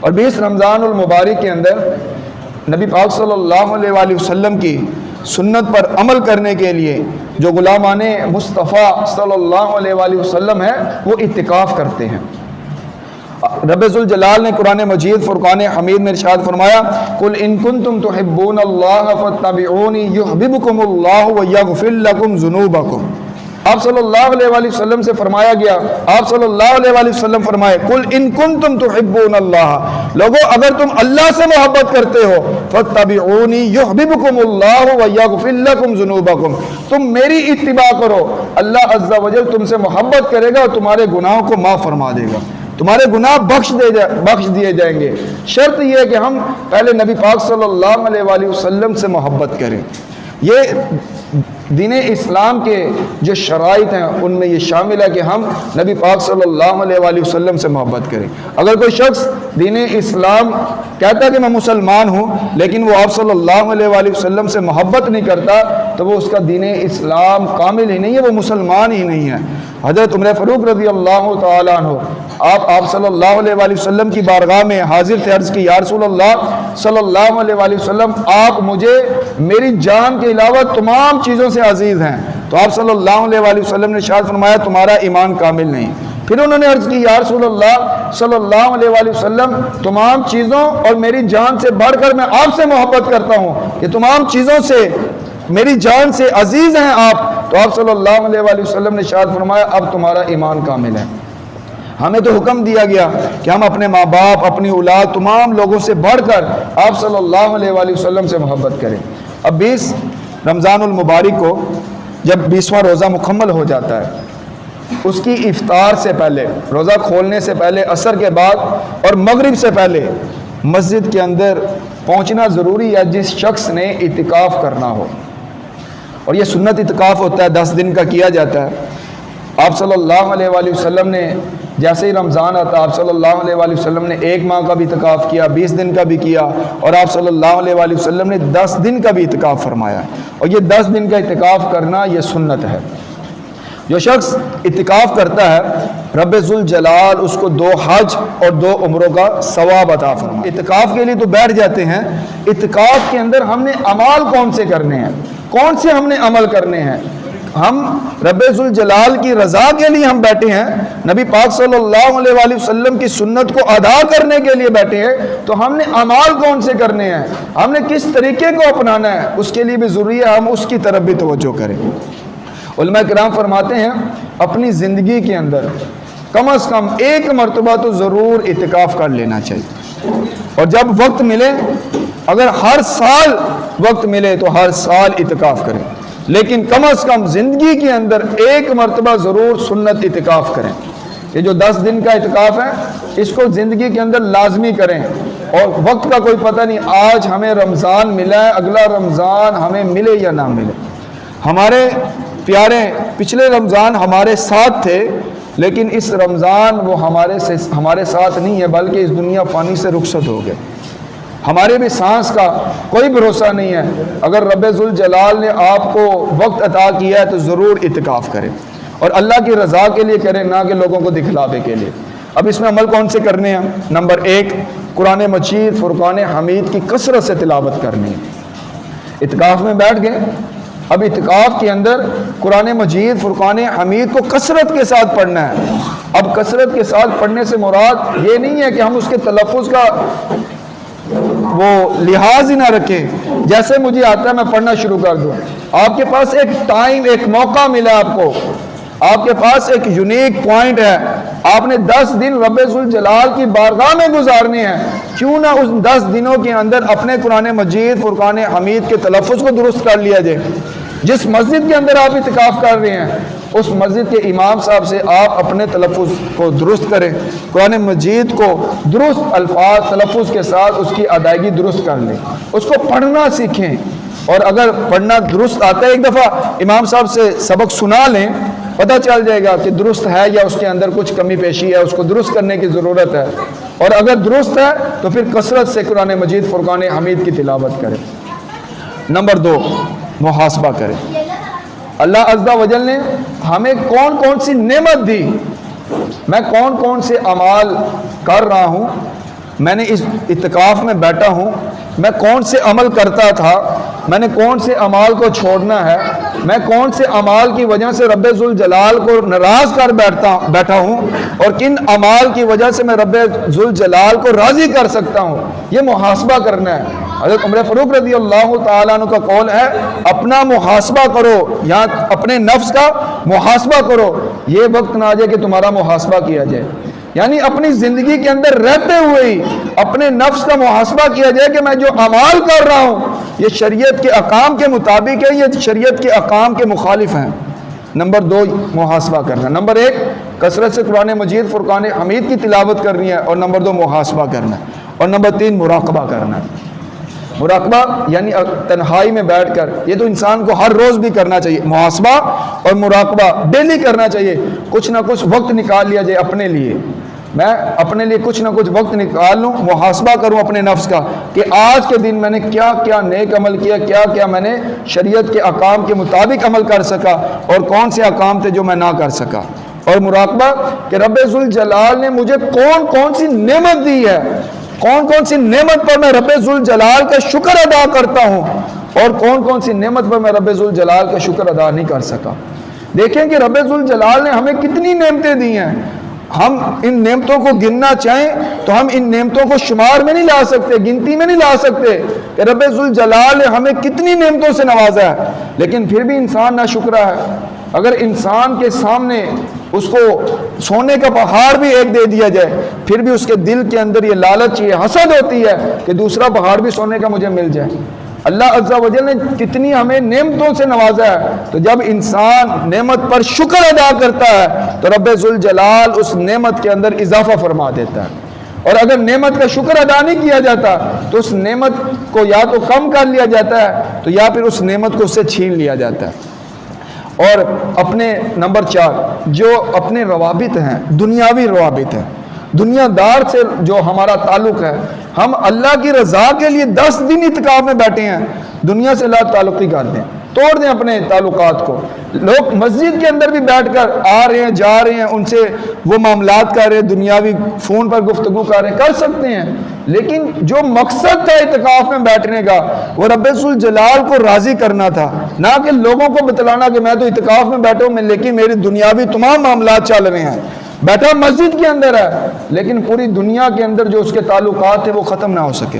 اور 20 رمضان المبارک کے اندر نبی پاک صلی اللہ علیہ وسلم کی سنت پر عمل کرنے کے لیے جو غلامان مصطفیٰ صلی اللہ علیہ وسلم ہیں وہ اعتکاف کرتے ہیں۔ رب ذوالجلال نے قرآن مجید فرقان حمید میں ارشاد فرمایا قل ان کنتم تحبون اللہ فاتبعونی یحببکم اللہ ویغفر لکم ذنوبکم۔ آپ صلی اللہ علیہ وسلم سے فرمایا گیا، آپ صلی اللہ علیہ وسلم فرمائے قل ان کنتم تحبون اللہ، لوگو اگر تم اللہ سے محبت کرتے ہو فاتبعونی یحببکم اللہ ویغفر لکم ذنوبکم، تم میری اتباع کرو، اللہ عز و جل تم سے محبت کرے گا اور تمہارے گناہوں کو معاف فرما دے گا، تمہارے گناہ بخش دیے جائیں گے۔ شرط یہ ہے کہ ہم پہلے نبی پاک صلی اللہ علیہ وسلم سے محبت کریں۔ یہ دین اسلام کے جو شرائط ہیں ان میں یہ شامل ہے کہ ہم نبی پاک صلی اللہ علیہ وسلم سے محبت کریں۔ اگر کوئی شخص دین اسلام کہتا ہے کہ میں مسلمان ہوں لیکن وہ آپ صلی اللہ علیہ وسلم سے محبت نہیں کرتا تو وہ اس کا دین اسلام کامل ہی نہیں ہے، وہ مسلمان ہی نہیں ہے۔ حضرت عمر فاروق رضی اللہ تعالیٰ عنہ آپ صلی اللہ علیہ وسلم کی بارگاہ میں حاضر تھے، عرض کی یا رسول اللہ صلی اللہ علیہ وسلم آپ مجھے میری جان کے علاوہ تمام چیزوں سے عزیز ہیں، تو آپ صلی اللہ علیہ وسلم نے ارشاد فرمایا تمہارا ایمان کامل نہیں۔ پھر انہوں نے عرض کی یا رسول اللہ صلی اللہ علیہ وسلم تمام چیزوں اور میری جان سے بڑھ کر میں آپ سے محبت کرتا ہوں کہ تمام چیزوں سے میری جان سے عزیز ہیں آپ، تو آپ صلی اللہ علیہ وسلم نے ارشاد فرمایا اب تمہارا ایمان کامل ہے۔ ہمیں تو حکم دیا گیا کہ ہم اپنے ماں باپ، اپنی اولاد، تمام لوگوں سے بڑھ کر آپ صلی اللہ علیہ وسلم سے محبت کریں۔ اب 20 رمضان المبارک کو جب 20واں روزہ مکمل ہو جاتا ہے، اس کی افطار سے پہلے، روزہ کھولنے سے پہلے، عصر کے بعد اور مغرب سے پہلے مسجد کے اندر پہنچنا ضروری ہے جس شخص نے اعتکاف کرنا ہو، اور یہ سنت اعتکاف ہوتا ہے، 10 دن کا کیا جاتا ہے۔ آپ صلی اللہ علیہ وسلم نے جیسے ہی رمضان آتا آپ صلی اللہ علیہ وسلم نے 1 ماہ کا بھی اعتکاف کیا، 20 دن کا بھی کیا، اور آپ صلی اللہ علیہ وسلم نے 10 دن کا بھی اعتکاف فرمایا، اور یہ 10 دن کا اعتکاف کرنا یہ سنت ہے۔ جو شخص اعتکاف کرتا ہے رب ذوالجلال اس کو 2 حج اور 2 عمروں کا ثواب عطا فرمائے۔ اعتکاف کے لیے تو بیٹھ جاتے ہیں، اعتکاف کے اندر ہم نے اعمال کون سے کرنے ہیں، کون سے ہم نے عمل کرنے ہیں؟ ہم رب ذوالجلال کی رضا کے لیے ہم بیٹھے ہیں، نبی پاک صلی اللہ علیہ وسلم کی سنت کو ادا کرنے کے لیے بیٹھے ہیں، تو ہم نے اعمال کون سے کرنے ہیں، ہم نے کس طریقے کو اپنانا ہے، اس کے لیے بھی ضروری ہے ہم اس کی طرف بھی توجہ کریں۔ علماء کرام فرماتے ہیں اپنی زندگی کے اندر کم از کم 1 مرتبہ تو ضرور اعتکاف کر لینا چاہیے، اور جب وقت ملے، اگر ہر سال وقت ملے تو ہر سال اعتکاف کریں، لیکن کم از کم زندگی کے اندر 1 مرتبہ ضرور سنت اعتکاف کریں۔ یہ جو 10 دن کا اعتکاف ہے اس کو زندگی کے اندر لازمی کریں، اور وقت کا کوئی پتہ نہیں، آج ہمیں رمضان ملا ہے، اگلا رمضان ہمیں ملے یا نہ ملے۔ ہمارے پیارے پچھلے رمضان ہمارے ساتھ تھے، لیکن اس رمضان وہ ہمارے ساتھ نہیں ہے، بلکہ اس دنیا فانی سے رخصت ہو گئے۔ ہمارے بھی سانس کا کوئی بھروسہ نہیں ہے، اگر رب ذوالجلال نے آپ کو وقت عطا کیا ہے تو ضرور اعتکاف کریں، اور اللہ کی رضا کے لیے کریں، نہ کہ لوگوں کو دکھلاوے کے لیے۔ اب اس میں عمل کون سے کرنے ہیں؟ نمبر 1 قرآن مجید فرقان حمید کی کثرت سے تلاوت کرنی ہے۔ اعتکاف میں بیٹھ گئے، اب اعتکاف کے اندر قرآن مجید فرقان حمید کو کثرت کے ساتھ پڑھنا ہے۔ اب کثرت کے ساتھ پڑھنے سے مراد یہ نہیں ہے کہ ہم اس کے تلفظ کا وہ لحاظ ہی نہ رکھیں، جیسے مجھے آتا ہے میں پڑھنا شروع کر دوں۔ آپ کے پاس ایک ٹائم، ایک موقع ملا، آپ کے پاس ایک یونیک پوائنٹ ہے، آپ نے 10 دن رب ذوالجلال کی بارگاہ میں گزارنے ہیں، کیوں نہ اس 10 دنوں کے اندر اپنے قرآن مجید فرقان حمید کے تلفظ کو درست کر لیا جائے۔ جس مسجد کے اندر آپ اعتکاف کر رہے ہیں اس مسجد کے امام صاحب سے آپ اپنے تلفظ کو درست کریں، قرآن مجید کو درست الفاظ تلفظ کے ساتھ اس کی ادائیگی درست کر لیں، اس کو پڑھنا سیکھیں، اور اگر پڑھنا درست آتا ہے ایک دفعہ امام صاحب سے سبق سنا لیں، پتہ چل جائے گا کہ درست ہے یا اس کے اندر کچھ کمی پیشی ہے، اس کو درست کرنے کی ضرورت ہے، اور اگر درست ہے تو پھر کثرت سے قرآن مجید فرقان حمید کی تلاوت کریں۔ نمبر 2 محاسبہ کریں، اللہ عز و جل نے ہمیں کون کون سی نعمت دی، میں کون کون سے اعمال کر رہا ہوں، میں نے اس اعتکاف میں بیٹھا ہوں، میں کون سے عمل کرتا تھا، میں نے کون سے اعمال کو چھوڑنا ہے، میں کون سے اعمال کی وجہ سے رب ذوالجلال کو ناراض کر بیٹھا ہوں، اور کن اعمال کی وجہ سے میں رب ذوالجلال کو راضی کر سکتا ہوں، یہ محاسبہ کرنا ہے۔ حضرت عمر فاروق رضی اللہ تعالیٰ عنہ کا قول ہے، اپنا محاسبہ کرو، یا اپنے نفس کا محاسبہ کرو، یہ وقت نہ آ جائے کہ تمہارا محاسبہ کیا جائے۔ یعنی اپنی زندگی کے اندر رہتے ہوئے ہی اپنے نفس کا محاسبہ کیا جائے کہ میں جو اعمال کر رہا ہوں یہ شریعت کے احکام کے مطابق ہے، یہ شریعت کے احکام کے مخالف ہیں۔ نمبر 2 محاسبہ کرنا۔ نمبر 1 کثرت سے قرآن مجید فرقان حمید کی تلاوت کرنی ہے، اور نمبر 2 محاسبہ کرنا ہے، اور نمبر 3 مراقبہ کرنا ہے۔ مراقبہ یعنی تنہائی میں بیٹھ کر، یہ تو انسان کو ہر روز بھی کرنا چاہیے، محاسبہ اور مراقبہ ڈیلی کرنا چاہیے، کچھ نہ کچھ وقت نکال لیا جائے اپنے لیے، میں اپنے لیے کچھ نہ کچھ وقت نکال لوں، محاسبہ کروں اپنے نفس کا کہ آج کے دن میں نے کیا کیا نیک عمل کیا، کیا کیا میں نے شریعت کے احکام کے مطابق عمل کر سکا، اور کون سے احکام تھے جو میں نہ کر سکا۔ اور مراقبہ کہ رب ذوالجلال نے مجھے کون کون سی نعمت دی ہے، کون کون سی نعمت پر میں رب ذوالجلال کا شکر ادا کرتا ہوں، اور کون کون سی نعمت پر میں رب ذوالجلال کا شکر ادا نہیں کر سکا۔ دیکھیں کہ رب ذوالجلال نے ہمیں کتنی نعمتیں دی ہیں، ہم ان نعمتوں کو گننا چاہیں تو ہم ان نعمتوں کو شمار میں نہیں لا سکتے، گنتی میں نہیں لا سکتے کہ رب ذوالجلال نے ہمیں کتنی نعمتوں سے نوازا ہے، لیکن پھر بھی انسان ناشکرا ہے۔ اگر انسان کے سامنے اس کو سونے کا پہاڑ بھی ایک دے دیا جائے، پھر بھی اس کے دل کے اندر یہ لالچ، یہ حسد ہوتی ہے کہ دوسرا پہاڑ بھی سونے کا مجھے مل جائے۔ اللہ عز و جل نے کتنی ہمیں نعمتوں سے نوازا ہے، تو جب انسان نعمت پر شکر ادا کرتا ہے تو رب ذوالجلال اس نعمت کے اندر اضافہ فرما دیتا ہے، اور اگر نعمت کا شکر ادا نہیں کیا جاتا تو اس نعمت کو یا تو کم کر لیا جاتا ہے، تو یا پھر اس نعمت کو اس سے چھین لیا جاتا ہے۔ اور اپنے نمبر 4 جو اپنے روابط ہیں، دنیاوی روابط ہیں، دنیا دار سے جو ہمارا تعلق ہے، ہم اللہ کی رضا کے لیے 10 دن اعتکاف میں بیٹھے ہیں، دنیا سے لا تعلقی کر دیں، توڑ دیں اپنے تعلقات کو۔ لوگ مسجد کے اندر بھی بیٹھ کر آ رہے ہیں، جا رہے ہیں، ان سے وہ معاملات کر رہے ہیں، دنیاوی فون پر گفتگو کر رہے ہیں، کر سکتے ہیں، لیکن جو مقصد تھا اعتکاف میں بیٹھنے کا وہ رب ذوالجلال کو راضی کرنا تھا، نہ کہ لوگوں کو بتلانا کہ میں تو اعتکاف میں بیٹھا ہوں لیکن میری دنیاوی تمام معاملات چل رہے ہیں۔ بیٹھا مسجد کے اندر ہے لیکن پوری دنیا کے اندر جو اس کے تعلقات تھے وہ ختم نہ ہو سکے۔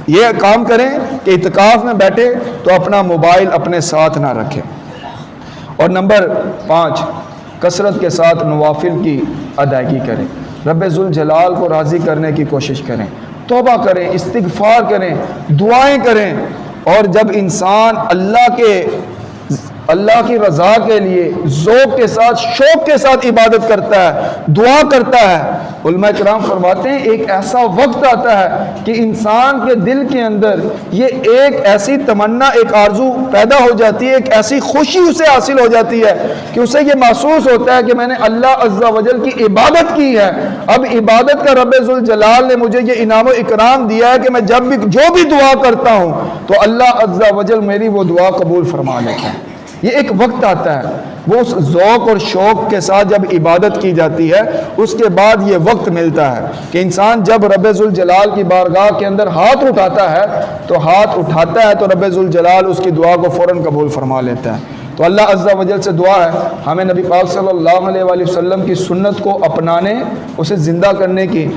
یہ کام کریں کہ اعتکاف میں بیٹھے تو اپنا موبائل اپنے ساتھ نہ رکھیں۔ اور نمبر 5 کثرت کے ساتھ نوافل کی ادائیگی کریں، رب ذوالجلال کو راضی کرنے کی کوشش کریں، توبہ کریں، استغفار کریں، دعائیں کریں۔ اور جب انسان اللہ کی رضا کے لیے ذوق کے ساتھ، شوق کے ساتھ عبادت کرتا ہے، دعا کرتا ہے، علماء کرام فرماتے ہیں ایک ایسا وقت آتا ہے کہ انسان کے دل کے اندر یہ ایک ایسی تمنا، ایک آرزو پیدا ہو جاتی ہے، ایک ایسی خوشی اسے حاصل ہو جاتی ہے کہ اسے یہ محسوس ہوتا ہے کہ میں نے اللہ عز و جل کی عبادت کی ہے، اب عبادت کا رب ذوالجلال نے مجھے یہ انعام و اکرام دیا ہے کہ میں جب بھی جو بھی دعا کرتا ہوں تو اللہ عز و جل میری وہ دعا قبول فرما لیتا ہے۔ یہ ایک وقت آتا ہے، وہ اس ذوق اور شوق کے ساتھ جب عبادت کی جاتی ہے اس کے بعد یہ وقت ملتا ہے کہ انسان جب رب ذوالجلال کی بارگاہ کے اندر ہاتھ اٹھاتا ہے تو رب ذوالجلال اس کی دعا کو فوراً قبول فرما لیتا ہے۔ تو اللہ عز و جل سے دعا ہے ہمیں نبی پاک صلی اللہ علیہ وآلہ وسلم کی سنت کو اپنانے، اسے زندہ کرنے کی